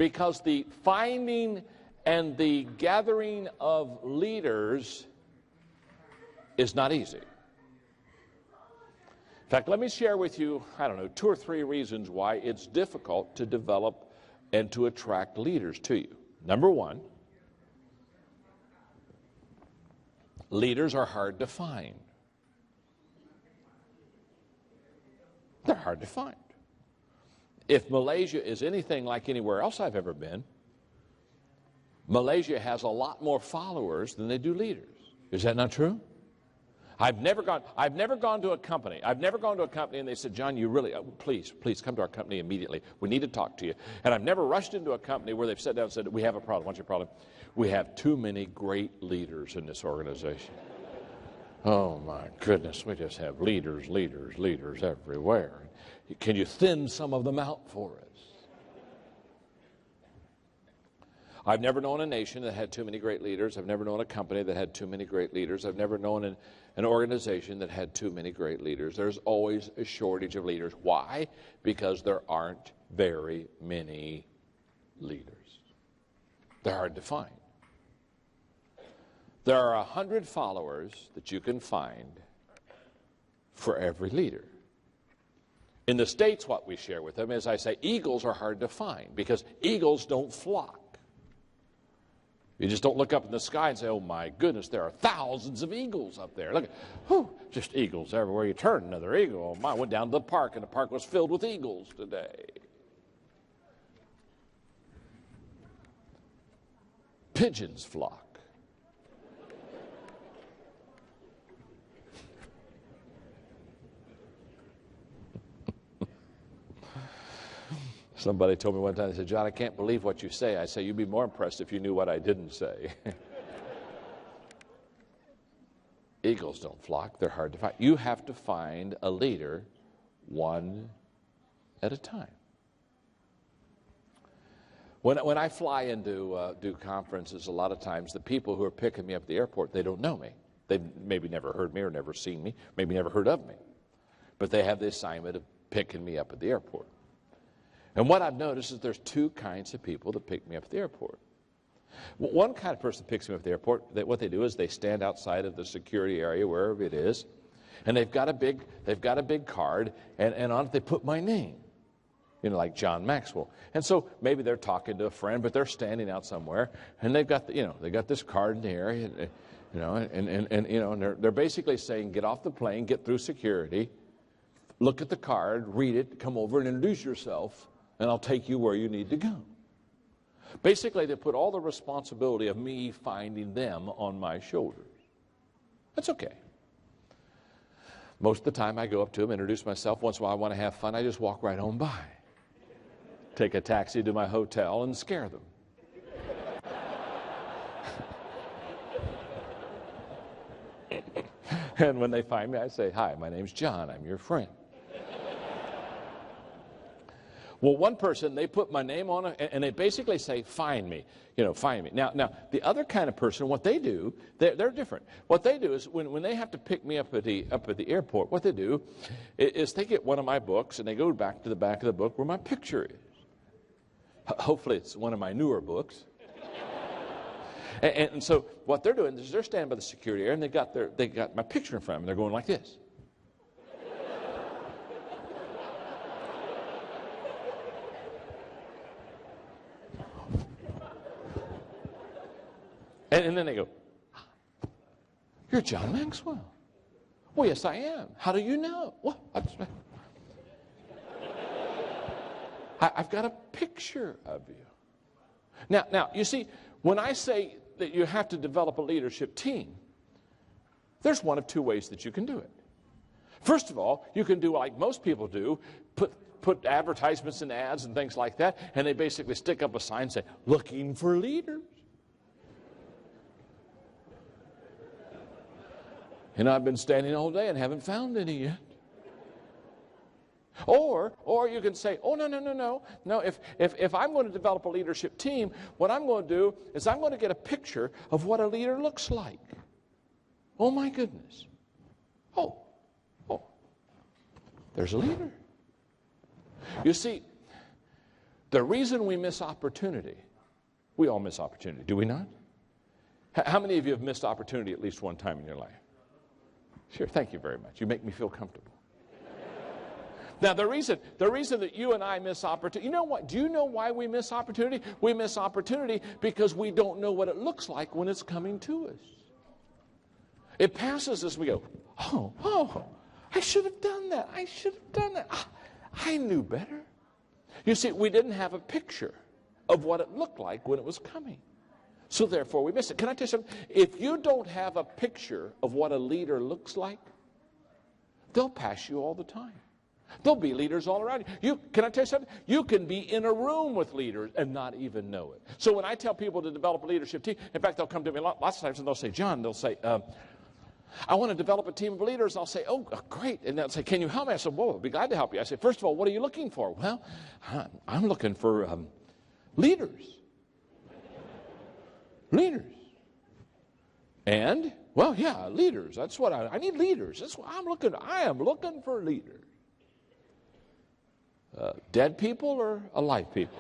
Because the finding and the gathering of leaders is not easy. In fact, let me share with you, 2 or 3 reasons why it's difficult to develop and to attract leaders to you. Number 1, leaders are hard to find. They're hard to find. If Malaysia is anything like anywhere else I've ever been, Malaysia has a lot more followers than they do leaders. Is that not true? I've never gone to a company and they said, John, you really, please come to our company immediately. We need to talk to you. And I've never rushed into a company where they've sat down and said, we have a problem. What's your problem? We have too many great leaders in this organization. Oh my goodness, we just have leaders everywhere. Can you thin some of them out for us? I've never known a nation that had too many great leaders. I've never known a company that had too many great leaders. I've never known an organization that had too many great leaders. There's always a shortage of leaders. Why? Because there aren't very many leaders. They're hard to find. There are 100 followers that you can find for every leader. In the States, what we share with them is, I say, eagles are hard to find because eagles don't flock. You just don't look up in the sky and say, oh my goodness, there are thousands of eagles up there. Look, just eagles everywhere you turn, another eagle. Oh my, I went down to the park and the park was filled with eagles today. Pigeons flock. Somebody told me one time, they said, John, I can't believe what you say. I say, you'd be more impressed if you knew what I didn't say. Eagles don't flock. They're hard to find. You have to find a leader one at a time. When I fly in to do conferences, a lot of times the people who are picking me up at the airport, they don't know me. They've maybe never heard me or never seen me, maybe never heard of me. But they have the assignment of picking me up at the airport. And what I've noticed is there's 2 kinds of people that pick me up at the airport. One kind of person that picks me up at the airport, what they do is they stand outside of the security area, wherever it is, and they've got a big card, and on it they put my name, like John Maxwell. And so maybe they're talking to a friend, but they're standing out somewhere, and they've got they got this card in the area, and they're basically saying, get off the plane, get through security, look at the card, read it, come over and introduce yourself, and I'll take you where you need to go. Basically, they put all the responsibility of me finding them on my shoulders. That's okay. Most of the time, I go up to them, introduce myself. Once in a while, I want to have fun. I just walk right on by. Take a taxi to my hotel and scare them. And when they find me, I say, hi, my name's John. I'm your friend. Well, one person, they put my name on it, and they basically say, find me, find me. Now, the other kind of person, what they do, they're different. What they do is when they have to pick me up at the airport, what they do is they get one of my books, and they go back to the back of the book where my picture is. Hopefully it's one of my newer books. And so what they're doing is they're standing by the security area, and they got my picture in front of them, and they're going like this. And then they go, you're John Maxwell. Well, yes, I am. How do you know? Well, I've got a picture of you. Now, you see, when I say that you have to develop a leadership team, there's one of 2 ways that you can do it. First of all, you can do like most people do, put advertisements and ads and things like that, and they basically stick up a sign and say, looking for leaders. And I've been standing all day and haven't found any yet. Or you can say, oh, no. If I'm going to develop a leadership team, what I'm going to do is I'm going to get a picture of what a leader looks like. Oh, my goodness. Oh, there's a leader. You see, The reason we miss opportunity, we all miss opportunity, do we not? How many of you have missed opportunity at least one time in your life? Sure, thank you very much. You make me feel comfortable. Now, the reason that you and I miss opportunity, you know what? Do you know why we miss opportunity? We miss opportunity because we don't know what it looks like when it's coming to us. It passes us, we go, oh, I should have done that. I should have done that. I knew better. You see, we didn't have a picture of what it looked like when it was coming. So therefore, we miss it. Can I tell you something? If you don't have a picture of what a leader looks like, they'll pass you all the time. There'll be leaders all around you. Can I tell you something? You can be in a room with leaders and not even know it. So when I tell people to develop a leadership team, in fact, they'll come to me lots of times and they'll say, John, they'll say, I want to develop a team of leaders. I'll say, oh, great. And they'll say, can you help me? I said, well, I'll be glad to help you. I say, first of all, what are you looking for? Well, I'm looking for leaders. Leaders. And, well, yeah, leaders. That's what I need leaders. That's what I am looking for leaders. Dead people or alive people?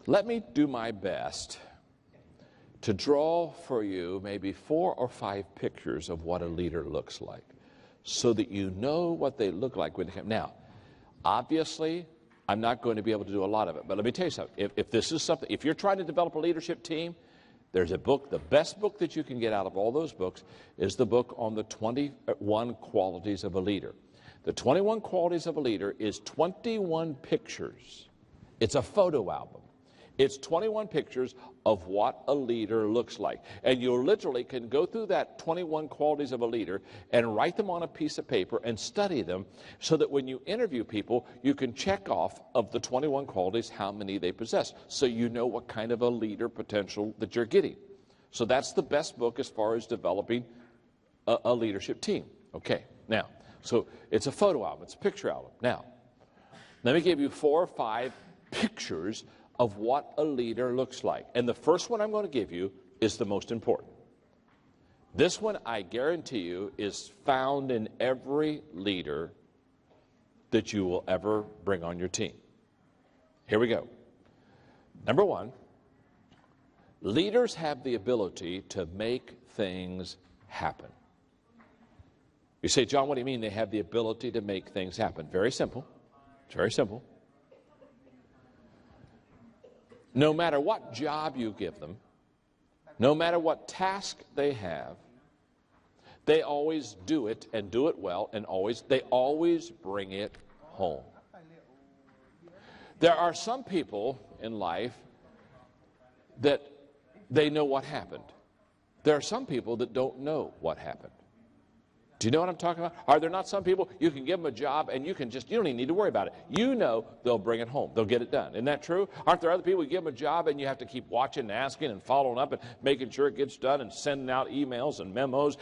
Let me do my best to draw for you maybe 4 or 5 pictures of what a leader looks like so that you know what they look like when they come. Now, obviously, I'm not going to be able to do a lot of it, but let me tell you something. If this is something, if you're trying to develop a leadership team, there's a book, the best book that you can get out of all those books is the book on the 21 qualities of a leader. The 21 qualities of a leader is 21 pictures. It's a photo album. It's 21 pictures of what a leader looks like. And you literally can go through that 21 qualities of a leader and write them on a piece of paper and study them so that when you interview people, you can check off of the 21 qualities how many they possess. So you know what kind of a leader potential that you're getting. So that's the best book as far as developing a leadership team. Okay, now, so it's a photo album. It's a picture album. Now, let me give you 4 or 5 pictures of what a leader looks like. And the first one I'm going to give you is the most important. This one, I guarantee you, is found in every leader that you will ever bring on your team. Here we go. Number 1, leaders have the ability to make things happen. You say, John, what do you mean they have the ability to make things happen? Very simple. It's very simple. No matter what job you give them, no matter what task they have, they always do it and do it well, and they always bring it home. There are some people in life that they know what happened. There are some people that don't know what happened. Do you know what I'm talking about? Are there not some people you can give them a job and you don't even need to worry about it. You know they'll bring it home. They'll get it done. Isn't that true? Aren't there other people you give them a job and you have to keep watching and asking and following up and making sure it gets done and sending out emails and memos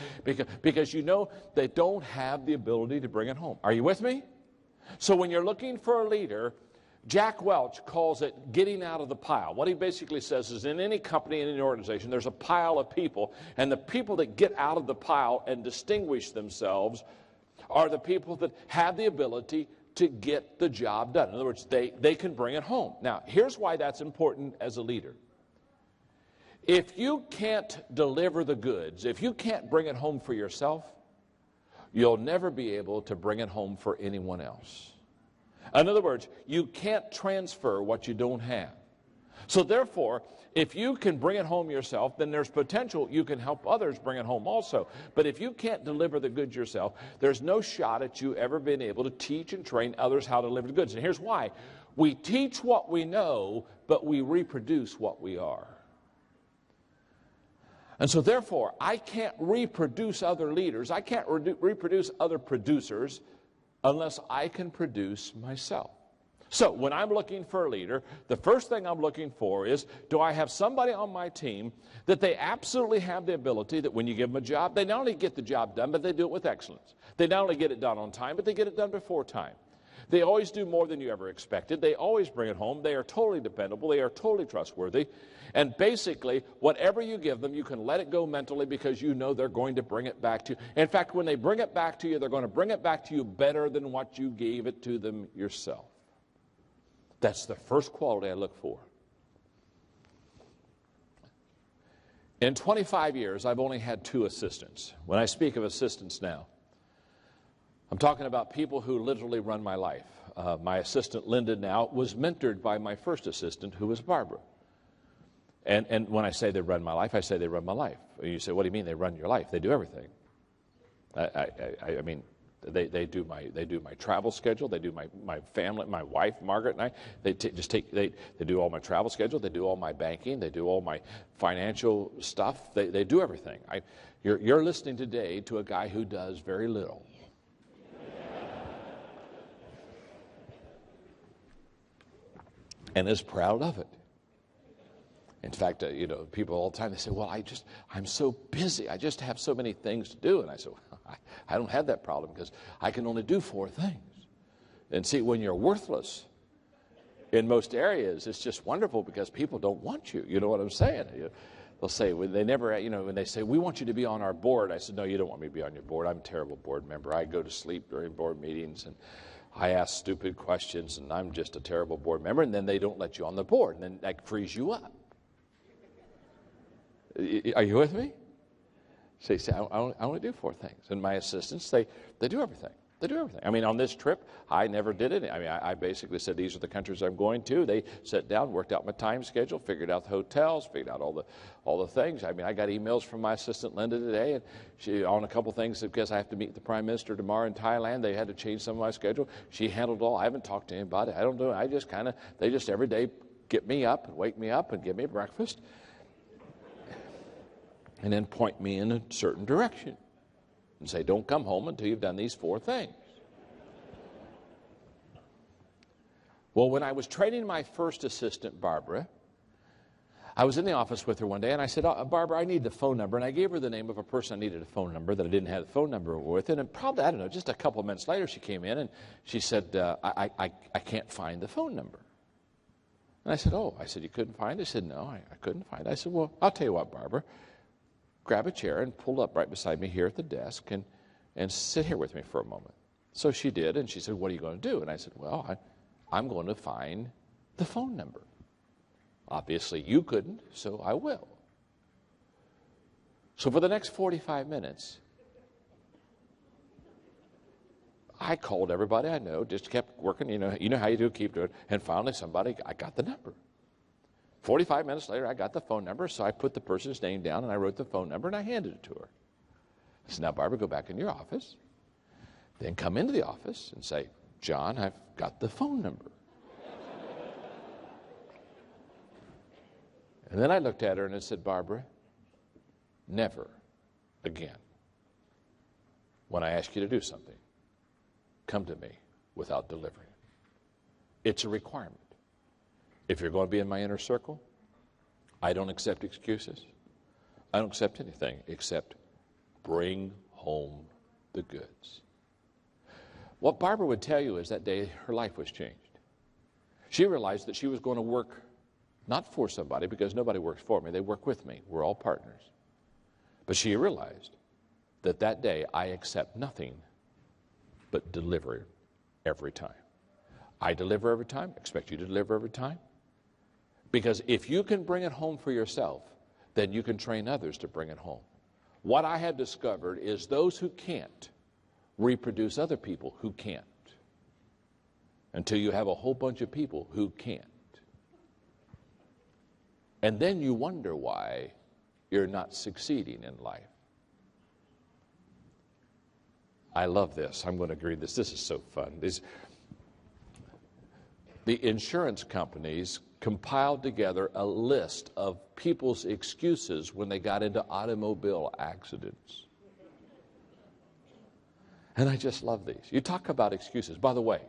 because you know they don't have the ability to bring it home. Are you with me? So when you're looking for a leader, Jack Welch calls it getting out of the pile. What he basically says is in any company, in any organization, there's a pile of people, and the people that get out of the pile and distinguish themselves are the people that have the ability to get the job done. In other words, they can bring it home. Now, here's why that's important as a leader. If you can't deliver the goods, if you can't bring it home for yourself, you'll never be able to bring it home for anyone else. In other words, you can't transfer what you don't have. So therefore, if you can bring it home yourself, then there's potential you can help others bring it home also. But if you can't deliver the goods yourself, there's no shot at you ever being able to teach and train others how to deliver the goods. And here's why. We teach what we know, but we reproduce what we are. And so therefore, I can't reproduce other leaders. I can't reproduce other producers unless I can produce myself. So when I'm looking for a leader, the first thing I'm looking for is, do I have somebody on my team that they absolutely have the ability that when you give them a job, they not only get the job done, but they do it with excellence. They not only get it done on time, but they get it done before time. They always do more than you ever expected. They always bring it home. They are totally dependable. They are totally trustworthy. And basically, whatever you give them, you can let it go mentally because you know they're going to bring it back to you. In fact, when they bring it back to you, they're going to bring it back to you better than what you gave it to them yourself. That's the first quality I look for. In 25 years, I've only had 2 assistants. When I speak of assistants now, I'm talking about people who literally run my life. My assistant, Linda, now was mentored by my first assistant, who was Barbara. And when I say they run my life, I say they run my life. You say, what do you mean they run your life? They do everything. I mean, they do my travel schedule. They do my family, my wife, Margaret, and I. They do all my travel schedule. They do all my banking. They do all my financial stuff. They do everything. You're listening today to a guy who does very little. And is proud of it. In fact, people all the time, they say, well, I'm so busy. I just have so many things to do. And I say, well, I don't have that problem because I can only do 4 things. And see, when you're worthless in most areas, it's just wonderful because people don't want you. You know what I'm saying? They'll say, when they say, we want you to be on our board. I said, no, you don't want me to be on your board. I'm a terrible board member. I go to sleep during board meetings and I ask stupid questions, and I'm just a terrible board member, and then they don't let you on the board, and then that frees you up. Are you with me? So you say, I only do 4 things. And my assistants, they do everything. They do everything. I mean, on this trip, I never did it. I mean, I basically said, these are the countries I'm going to. They sat down, worked out my time schedule, figured out the hotels, figured out all the things. I mean, I got emails from my assistant, Linda, today, and she on a couple things because I have to meet the Prime Minister tomorrow in Thailand. They had to change some of my schedule. She handled it all. I haven't talked to anybody. I don't do it. They just every day get me up and wake me up and give me breakfast and then point me in a certain direction. And say, don't come home until you've done these 4 things. Well, when I was training my first assistant, Barbara, I was in the office with her one day, and I said, Barbara, I need the phone number. And I gave her the name of a person I needed a phone number that I didn't have the phone number with. And probably, I don't know, just a couple of minutes later, she came in, and she said, I can't find the phone number. And I said, you couldn't find it? She said, no, I couldn't find it. I said, well, I'll tell you what, Barbara. Grab a chair and pull up right beside me here at the desk and sit here with me for a moment. So she did, and she said, what are you going to do? And I said, well, I'm going to find the phone number. Obviously, you couldn't, so I will. So for the next 45 minutes, I called everybody I know, just kept working, you know how you do, keep doing it, and finally I got the number. 45 minutes later, I got the phone number, so I put the person's name down, and I wrote the phone number, and I handed it to her. I said, now, Barbara, go back in your office, then come into the office and say, John, I've got the phone number. And then I looked at her and I said, Barbara, never again, when I ask you to do something, come to me without delivering it. It's a requirement. If you're going to be in my inner circle, I don't accept excuses. I don't accept anything except bring home the goods. What Barbara would tell you is that day her life was changed. She realized that she was going to work not for somebody, because nobody works for me. They work with me. We're all partners. But she realized that that day I accept nothing but deliver every time. I deliver every time. Expect you to deliver every time. Because if you can bring it home for yourself, then you can train others to bring it home. What I have discovered is those who can't reproduce other people who can't, until you have a whole bunch of people who can't. And then you wonder why you're not succeeding in life. I love this. I'm going to agree this. This is so fun. The insurance companies compiled together a list of people's excuses when they got into automobile accidents. And I just love these. You talk about excuses. By the way,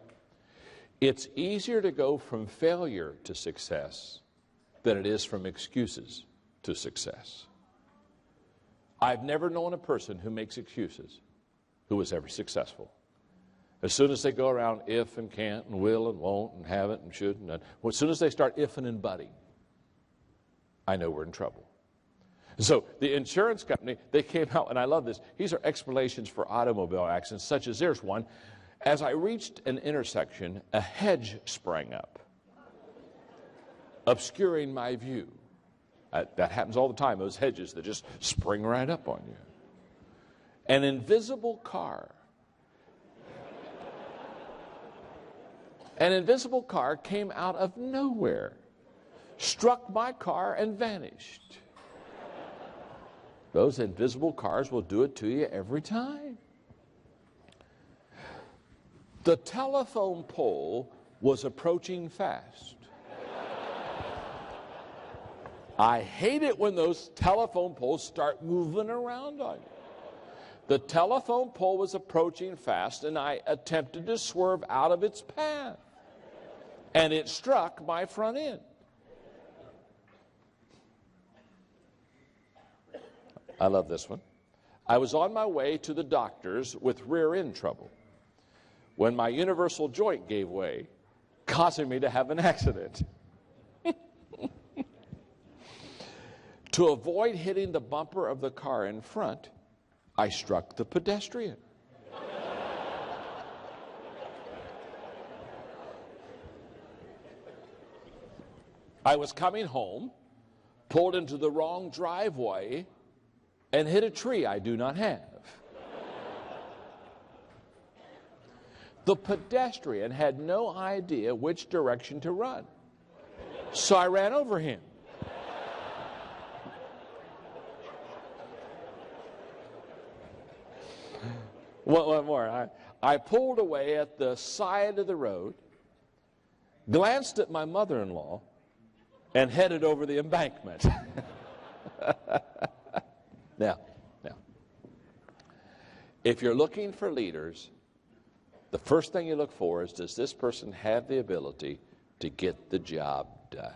it's easier to go from failure to success than it is from excuses to success. I've never known a person who makes excuses who was ever successful. As soon as they go around if and can't and will and won't and haven't and shouldn't, as soon as they start ifing and butting, I know we're in trouble. So the insurance company, they came out, and I love this. These are explanations for automobile accidents, such as there's one. As I reached an intersection, a hedge sprang up, obscuring my view. That happens all the time, those hedges that just spring right up on you. An invisible car. An invisible car came out of nowhere, struck my car, and vanished. Those invisible cars will do it to you every time. The telephone pole was approaching fast. I hate it when those telephone poles start moving around on you. The telephone pole was approaching fast, and I attempted to swerve out of its path. And it struck my front end. I love this one. I was on my way to the doctor's with rear end trouble when my universal joint gave way, causing me to have an accident. To avoid hitting the bumper of the car in front, I struck the pedestrian. I was coming home, pulled into the wrong driveway, and hit a tree I do not have. The pedestrian had no idea which direction to run, so I ran over him. One more. I pulled away at the side of the road, glanced at my mother-in-law, and headed over the embankment. Now, if you're looking for leaders, the first thing you look for is, does this person have the ability to get the job done?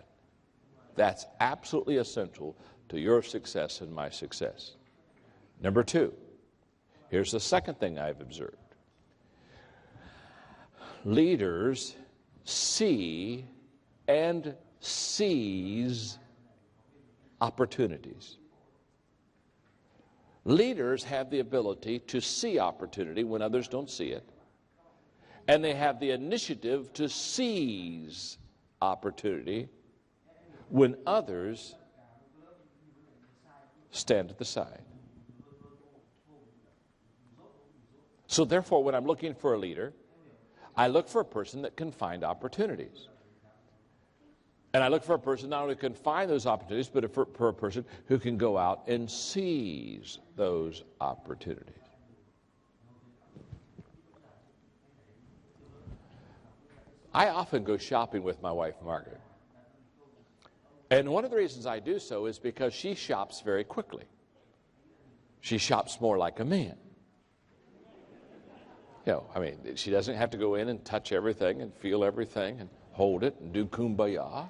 That's absolutely essential to your success and my success. Number two, here's the second thing I've observed. Leaders see and seize opportunities. Leaders have the ability to see opportunity when others don't see it, and they have the initiative to seize opportunity when others stand at the side. So therefore, when I'm looking for a leader, I look for a person that can find opportunities. And I look for a person not only who can find those opportunities, but for a person who can go out and seize those opportunities. I often go shopping with my wife, Margaret. And one of the reasons I do so is because she shops very quickly. She shops more like a man. You know, I mean, she doesn't have to go in and touch everything and feel everything and hold it and do kumbaya.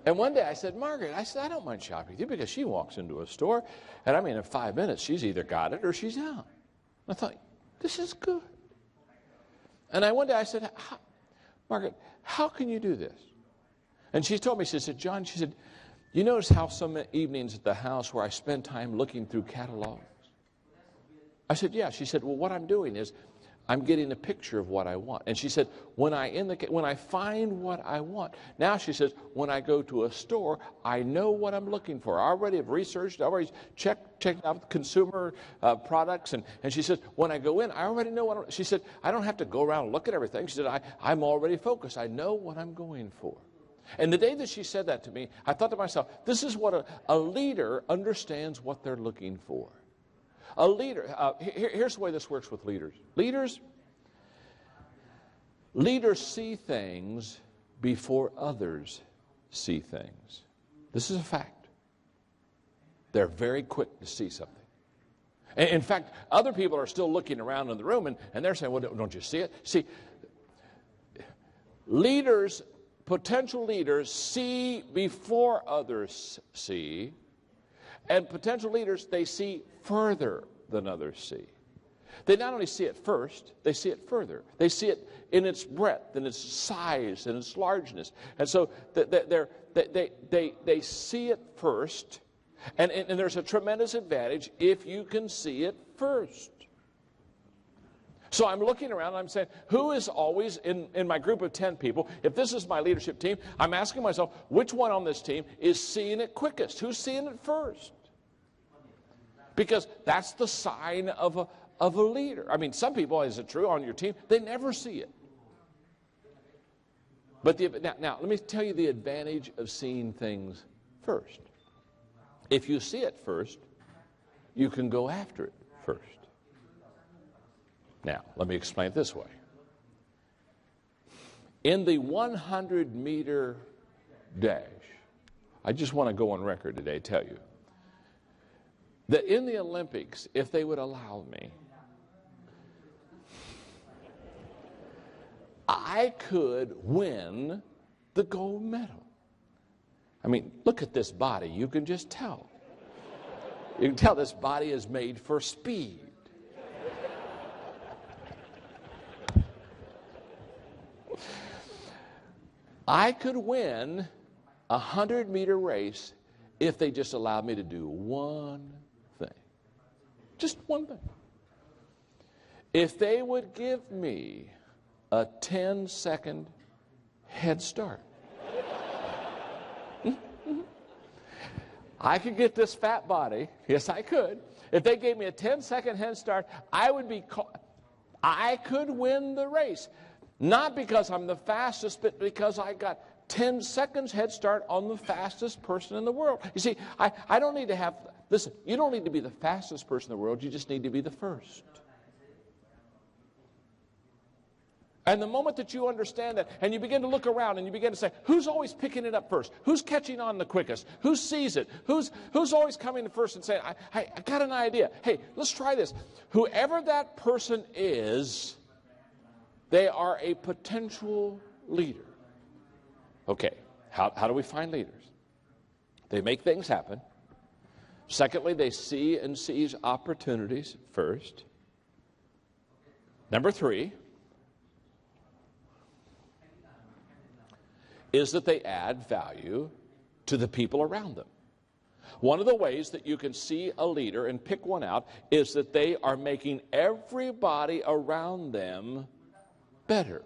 And one day I said, Margaret, I don't mind shopping with you, because she walks into a store, and I mean, in 5 minutes, she's either got it or she's out. I thought, this is good. And one day I said, Margaret, how can you do this? And she told me, she said, John, she said, you notice how some evenings at the house where I spend time looking through catalogs? I said, yeah. She said, well, what I'm doing is I'm getting a picture of what I want. And she said, when I find what I want, now she says, when I go to a store, I know what I'm looking for. I already have researched, I already checked out consumer products. And she said, when I go in, I already know she said, I don't have to go around and look at everything. She said, I'm already focused. I know what I'm going for. And the day that she said that to me, I thought to myself, this is what a leader understands what they're looking for. A leader, here's the way this works with leaders. Leaders see things before others see things. This is a fact. They're very quick to see something. In fact, other people are still looking around in the room, and they're saying, well, don't you see it? See, potential leaders see before others see, and potential leaders, they see further than others see. They not only see it first, they see it further. They see it in its breadth, and its size, and its largeness. And so they see it first, and there's a tremendous advantage if you can see it first. So I'm looking around and I'm saying, who is always in my group of 10 people, if this is my leadership team, I'm asking myself, which one on this team is seeing it quickest? Who's seeing it first? Because that's the sign of a leader. I mean, some people, is it true, on your team, they never see it. But now, let me tell you the advantage of seeing things first. If you see it first, you can go after it first. Now, let me explain it this way. In the 100-meter dash, I just want to go on record today, tell you, that in the Olympics, if they would allow me, I could win the gold medal. I mean, look at this body. You can just tell. You can tell this body is made for speed. I could win a 100-meter race if they just allowed me to do one thing. Just one thing. If they would give me a 10-second head start. I could get this fat body. Yes, I could. If they gave me a 10-second head start, I could win the race. Not because I'm the fastest, but because I got 10 seconds head start on the fastest person in the world. You see, I don't need to have, listen, you don't need to be the fastest person in the world. You just need to be the first. And the moment that you understand that, and you begin to look around and you begin to say, who's always picking it up first? Who's catching on the quickest? Who sees it? Who's always coming first and saying, I got an idea. Hey, let's try this. Whoever that person is, they are a potential leader. Okay, how do we find leaders? They make things happen. Secondly, they see and seize opportunities first. Number 3 is that they add value to the people around them. One of the ways that you can see a leader and pick one out is that they are making everybody around them better.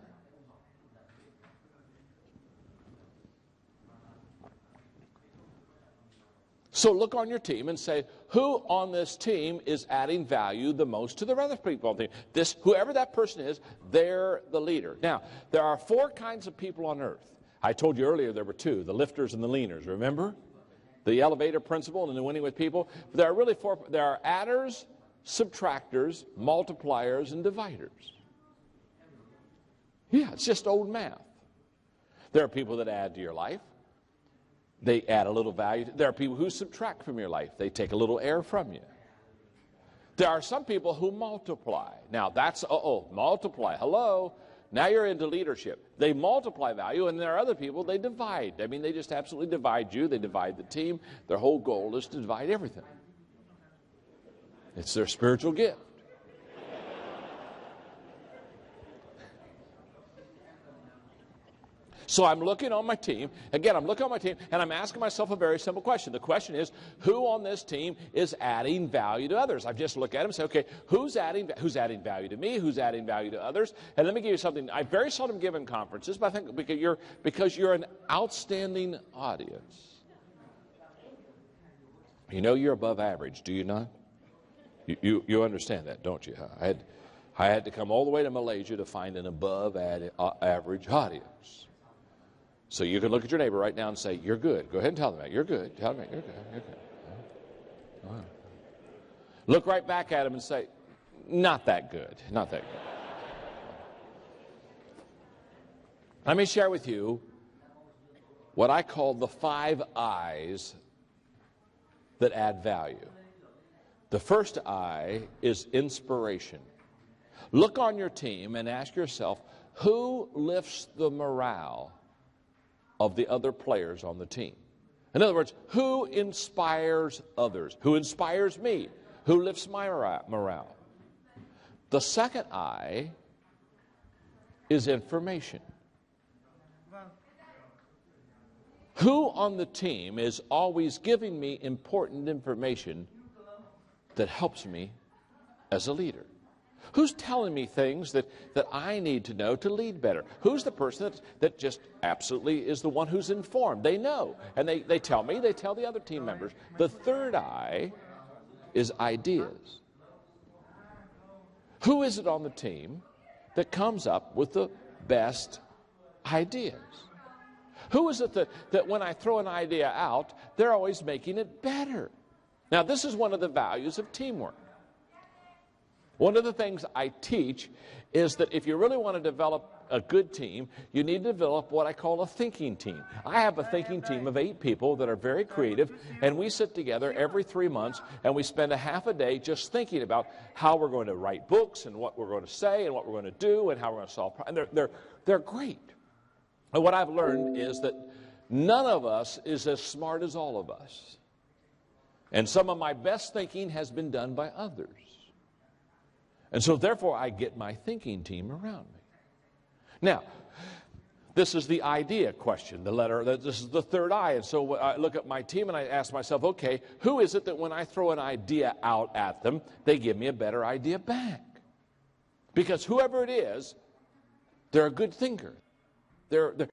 So look on your team and say, who on this team is adding value the most to the other people on the team? Whoever that person is, they're the leader. Now, there are 4 kinds of people on earth. I told you earlier there were 2, the lifters and the leaners, remember? The elevator principle and the winning with people. There are really 4. There are adders, subtractors, multipliers, and dividers. Yeah, it's just old math. There are people that add to your life. They add a little value. There are people who subtract from your life. They take a little air from you. There are some people who multiply. Now that's, multiply. Hello. Now you're into leadership. They multiply value, and there are other people, they divide. I mean, they just absolutely divide you. They divide the team. Their whole goal is to divide everything. It's their spiritual gift. So I'm looking on my team. Again, I'm looking on my team, and I'm asking myself a very simple question. The question is, who on this team is adding value to others? I've just looked at them and said, okay, who's adding value to me? Who's adding value to others? And let me give you something. I very seldom give in conferences, but I think because you're an outstanding audience. You know you're above average, do you not? You understand that, don't you? I had to come all the way to Malaysia to find an above average audience. So you can look at your neighbor right now and say, you're good. Go ahead and tell them that. You're good. Tell them that. You're good. You're good. Right. Look right back at him and say, not that good. Not that good. Let me share with you what I call the 5 I's that add value. The first I is inspiration. Look on your team and ask yourself, who lifts the morale of the other players on the team? In other words, who inspires others? Who inspires me? Who lifts my morale? The second I is information. Who on the team is always giving me important information that helps me as a leader? Who's telling me things that I need to know to lead better? Who's the person that just absolutely is the one who's informed? They know, and they tell me, they tell the other team members. The third I is ideas. Who is it on the team that comes up with the best ideas? Who is it that when I throw an idea out, they're always making it better? Now, this is one of the values of teamwork. One of the things I teach is that if you really want to develop a good team, you need to develop what I call a thinking team. I have a thinking team of 8 people that are very creative, and we sit together every 3 months, and we spend a half a day just thinking about how we're going to write books and what we're going to say and what we're going to do and how we're going to solve problems. And they're great. And what I've learned is that none of us is as smart as all of us. And some of my best thinking has been done by others. And so therefore I get my thinking team around me. Now, this is the idea question, this is the third I. And so I look at my team and I ask myself, okay, who is it that when I throw an idea out at them, they give me a better idea back? Because whoever it is, they're a good thinker. They're